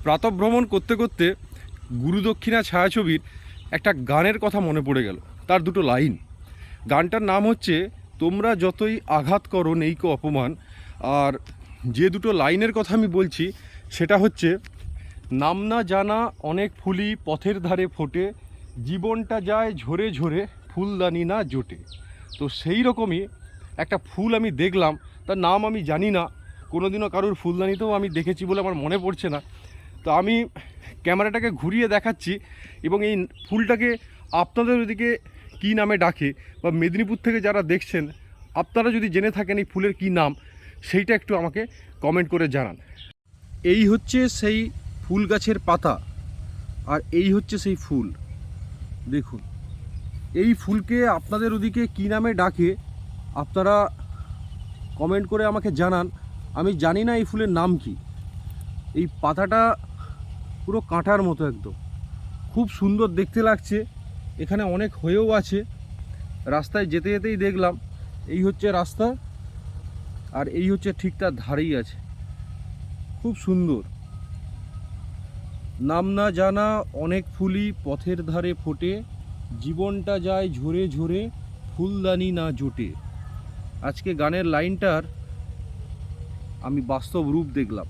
প্রাতঃভ্রমণ করতে করতে গুরুদক্ষিণা ছায়াছবির একটা গানের কথা মনে পড়ে গেল। তার দুটো লাইন। গানটার নাম হচ্ছে তোমরা যতই আঘাত করো নেইকো অপমান। আর যে দুটো লাইনের কথা আমি বলছি সেটা হচ্ছে, নাম না জানা অনেক ফুলই পথের ধারে ফোটে, জীবনটা যায় ঝরে ঝরে ফুলদানি না জোটে। তো সেই রকমই একটা ফুল আমি দেখলাম, তার নাম আমি জানি না, কোনোদিনও কারোর ফুলদানিতেও আমি দেখেছি বলে আমার মনে পড়ছে না। তো আমি ক্যামেরাটাকে ঘুরিয়ে দেখাচ্ছি এবং এই ফুলটাকে আপনাদের ওদিকে কী নামে ডাকে, বা মেদিনীপুর থেকে যারা দেখছেন আপনারা যদি জেনে থাকেন এই ফুলের কী নাম, সেইটা একটু আমাকে কমেন্ট করে জানান। এই হচ্ছে সেই ফুল গাছের পাতা, আর এই হচ্ছে সেই ফুল। দেখুন, এই ফুলকে আপনাদের ওদিকে কী নামে ডাকে আপনারা কমেন্ট করে আমাকে জানান। আমি জানি না এই ফুলের নাম কি। এই পাতাটা পুরো কাঁটার মতো, একদম খুব সুন্দর দেখতে লাগছে। এখানে অনেক হয়েও আছে। রাস্তায় যেতে যেতেই দেখলাম এই হচ্ছে রাস্তা, আর এই হচ্ছে ঠিক তার ধারেই আছে। খুব সুন্দর। নাম না জানা অনেক ফুলই পথের ধারে ফোটে, জীবনটা যায় ঝরে ঝরে ফুলদানি না জোটে। আজকে গানের লাইনটার আমি বাস্তব রূপ দেখলাম।